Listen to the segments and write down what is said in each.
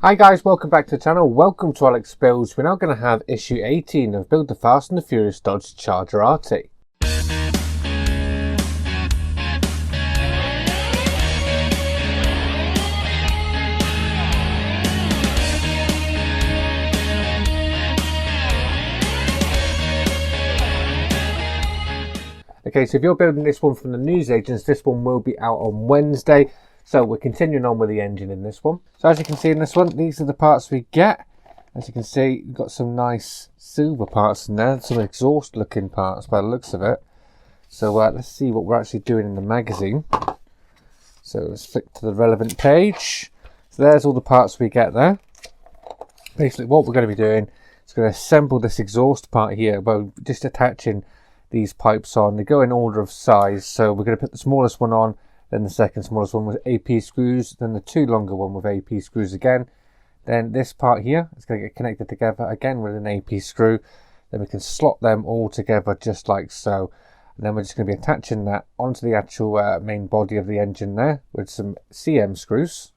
Hi guys, welcome back to the channel. Welcome to Alex Builds. We're now going to have issue 18 of Build the Fast and the Furious Dodge Charger RT. Okay, so if you're building this one from the newsagents, this one will be out on Wednesday. So we're continuing on with the engine in this one. So as you can see in this one, these are the parts we get. As you can see, we've got some nice silver parts in there, some exhaust looking parts by the looks of it. So let's see what we're actually doing in the magazine. So let's flick to the relevant page. So there's all the parts we get there. Basically what we're going to be doing is going to assemble this exhaust part here by just attaching these pipes on. They go in order of size, so we're going to put the smallest one on, then the second smallest one with AP screws, then the two longer one with AP screws again. Then this part here is going to get connected together again with an AP screw. Then we can slot them all together just like so. And then we're just going to be attaching that onto the actual main body of the engine there with some CM screws.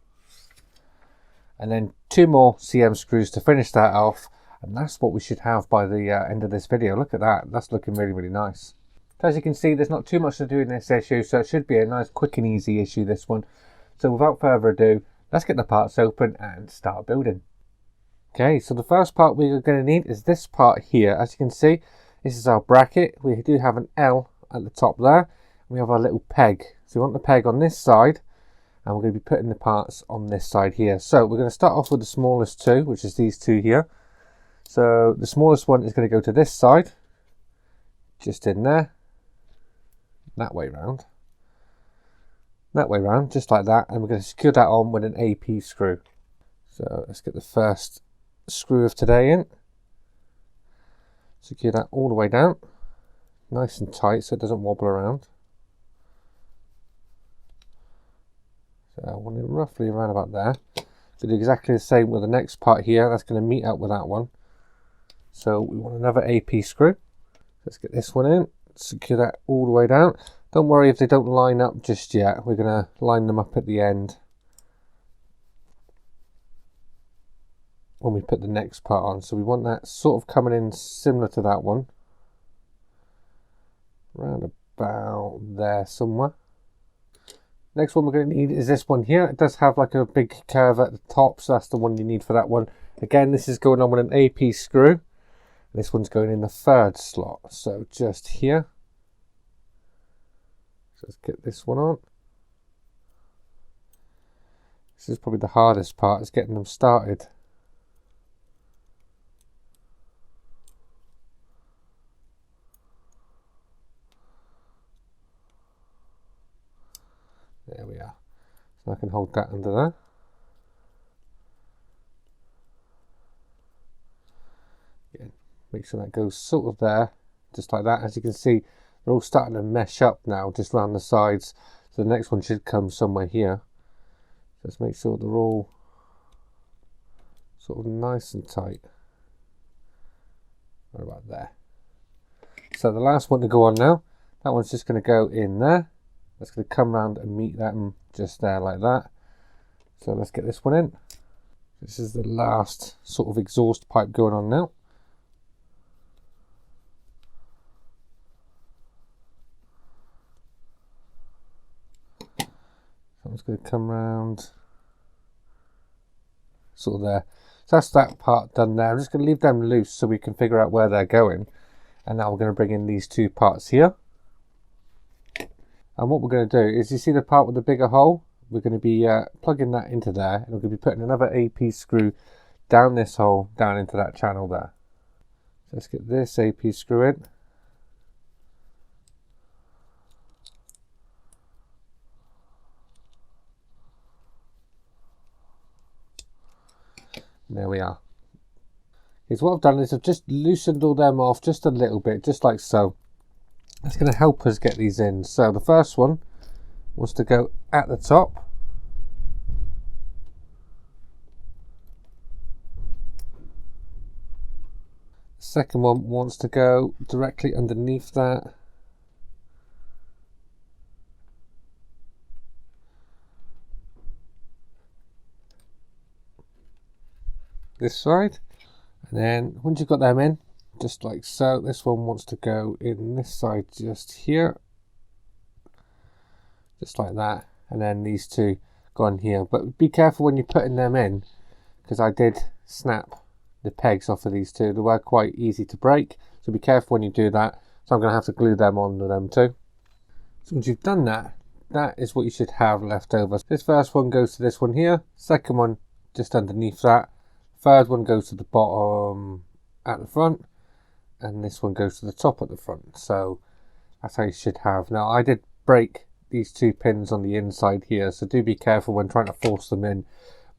And then two more CM screws to finish that off. And that's what we should have by the end of this video. Look at that. That's looking really, really nice. So as you can see, there's not too much to do in this issue, so it should be a nice, quick and easy issue, this one. So without further ado, let's get the parts open and start building. Okay, so the first part we're going to need is this part here. As you can see, this is our bracket. We do have an L at the top there. We have our little peg. So we want the peg on this side, and we're going to be putting the parts on this side here. So we're going to start off with the smallest two, which is these two here. So the smallest one is going to go to this side, just in there, that way round, just like that, and we're going to secure that on with an AP screw. So let's get the first screw of today in, secure that all the way down, nice and tight so it doesn't wobble around. So I want it roughly around about there. So do exactly the same with the next part here. That's going to meet up with that one. So we want another AP screw. Let's get this one in, secure that all the way down. Don't worry if they don't line up just yet. We're going to line them up at the end when we put the next part on. So we want that sort of coming in similar to that one. Around about there somewhere. Next one we're going to need is this one here. It does have like a big curve at the top, so that's the one you need for that one. Again, this is going on with an AP screw. This one's going in the third slot, so just here. So let's get this one on. This is probably the hardest part, is getting them started. There we are. So I can hold that under there. Again, make sure that goes sort of there, just like that. As you can see, they're all starting to mesh up now, just around the sides. So the next one should come somewhere here. Let's make sure they're all sort of nice and tight. Right about there. So the last one to go on now, that one's just going to go in there. That's going to come around and meet that one just there like that. So let's get this one in. This is the last sort of exhaust pipe going on now. I'm just going to come around sort of there. So that's that part done there. I'm just going to leave them loose so we can figure out where they're going. And now we're going to bring in these two parts here. And what we're going to do is, you see the part with the bigger hole? We're going to be plugging that into there. And we're going to be putting another AP screw down this hole, down into that channel there. So let's get this AP screw in. There we are. Here's what I've done is I've just loosened all them off just a little bit, just like so. That's going to help us get these in. So the first one wants to go at the top. The second one wants to go directly underneath that. this side. And then once you've got them in, just like so, this one wants to go in this side just here. Just like that. And then these two go on here. But be careful when you're putting them in, because I did snap the pegs off of these two. They were quite easy to break, so be careful when you do that. So I'm going to have to glue them onto them too. So once you've done that, that is what you should have left over. This first one goes to this one here, second one just underneath that, third one goes to the bottom at the front, and this one goes to the top at the front. So that's how you should have. Now I did break these two pins on the inside here, so do be careful when trying to force them in.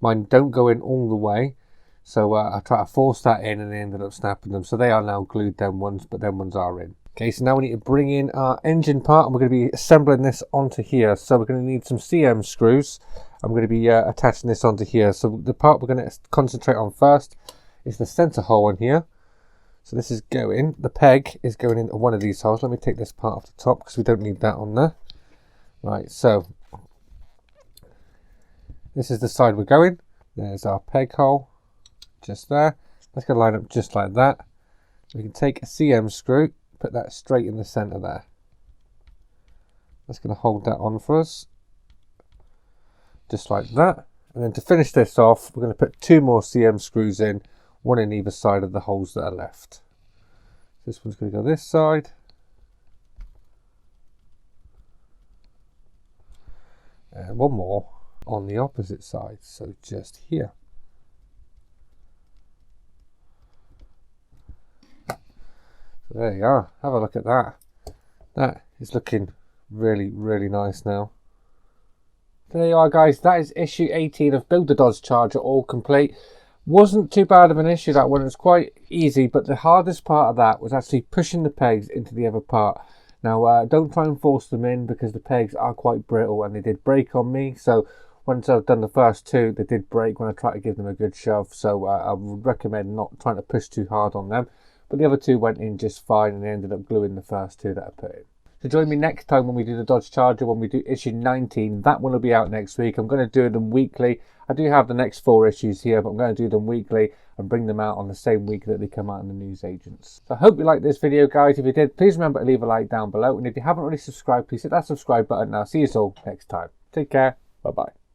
Mine don't go in all the way, so I try to force that in and they ended up snapping them. So they are now glued, them ones, but them ones are in. Okay, so now we need to bring in our engine part, and we're going to be assembling this onto here. So we're going to need some CM screws. I'm going to be attaching this onto here. So the part we're going to concentrate on first is the center hole in here. So this is going, the peg is going into one of these holes. Let me take this part off the top because we don't need that on there. Right, so this is the side we're going. There's our peg hole, just there. That's going to line up just like that. We can take a CM screw, put that straight in the center there. That's going to hold that on for us, just like that. And then to finish this off, we're going to put two more CM screws in, one in either side of the holes that are left. This one's going to go this side. And one more on the opposite side, so just here. So there you are, have a look at that. That is looking really, really nice now. There you are guys, that is issue 18 of Build the Dodge Charger all complete. Wasn't too bad of an issue, that one. It was quite easy, but the hardest part of that was actually pushing the pegs into the other part. Now don't try and force them in because the pegs are quite brittle and they did break on me. So once I've done the first two, they did break when I tried to give them a good shove. So I would recommend not trying to push too hard on them. But the other two went in just fine and they ended up gluing the first two that I put in. So join me next time when we do the Dodge Charger, when we do issue 19. That one will be out next week. I'm going to do them weekly. I do have the next 4 issues here, but I'm going to do them weekly and bring them out on the same week that they come out in the newsagents. So I hope you liked this video, guys. If you did, please remember to leave a like down below. And if you haven't already subscribed, please hit that subscribe button. I'll see you all next time. Take care. Bye-bye.